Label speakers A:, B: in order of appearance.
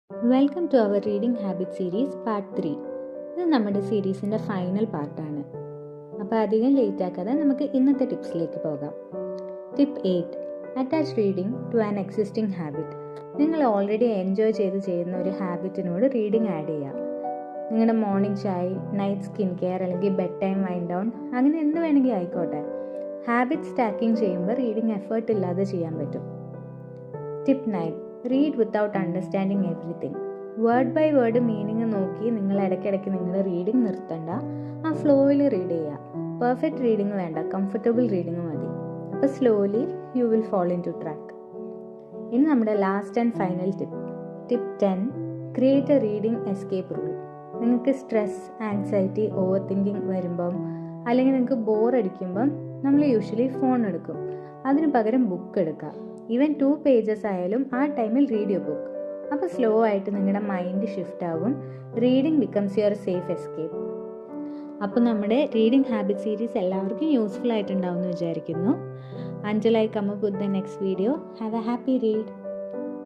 A: Welcome to our reading habit series part 3. ഇത് നമ്മുടെ സീരീസിൻ്റെ final പാർട്ടാണ്. അപ്പോൾ അധികം ലേറ്റ് ആക്കാതെ നമുക്ക് ഇന്നത്തെ ടിപ്സിലേക്ക് പോകാം. Tip 8: attach reading to an existing habit. നിങ്ങൾ ഓൾറെഡി എൻജോയ് ചെയ്ത് ചെയ്യുന്ന ഒരു ഹാബിറ്റിനോട് റീഡിംഗ് ആഡ് ചെയ്യാം. നിങ്ങളുടെ മോർണിംഗ് ചായ, നൈറ്റ് സ്കിൻ കെയർ അല്ലെങ്കിൽ ബെഡ് ടൈം വൈൻഡ് ഡൗൺ, അങ്ങനെ എന്ത് വേണമെങ്കിൽ ആയിക്കോട്ടെ. ഹാബിറ്റ് സ്റ്റാക്കിംഗ് ചെയ്യുമ്പോൾ റീഡിംഗ് എഫേർട്ട് ഇല്ലാതെ ചെയ്യാൻ പറ്റും. Tip 9: read without understanding everything. Word by word meaning നോക്കി നിങ്ങൾ ഇടയ്ക്കിടയ്ക്ക് നിങ്ങളുടെ റീഡിങ് നിർത്തണ്ട, ആ ഫ്ലോയിൽ റീഡ് ചെയ്യുക. പെർഫെക്റ്റ് റീഡിങ് വേണ്ട, കംഫർട്ടബിൾ റീഡിങ് മതി. അപ്പോൾ slowly you will follow into track. ഇനി നമ്മുടെ last and final tip 10: create a reading escape rule. നിങ്ങൾക്ക് സ്ട്രെസ്, ആൻസൈറ്റി, ഓവർ തിങ്കിങ് വരുമ്പം അല്ലെങ്കിൽ നിങ്ങൾക്ക് ബോറടിക്കുമ്പം നമ്മൾ യൂഷ്വലി ഫോൺ എടുക്കും. അതിന് പകരം ബുക്ക് എടുക്കുക. ഈവൻ 2 pages ആയാലും ആ ടൈമിൽ റീഡ് യുവർ ബുക്ക്. അപ്പോൾ സ്ലോ ആയിട്ട് നിങ്ങളുടെ മൈൻഡ് ഷിഫ്റ്റ് ആവും. Reading becomes your safe escape. അപ്പോൾ നമ്മുടെ റീഡിംഗ് ഹാബിറ്റ് സീരീസ് എല്ലാവർക്കും യൂസ്ഫുൾ ആയിട്ടുണ്ടാവും എന്ന് വിചാരിക്കുന്നു. Until I come up with the next video, have a happy read.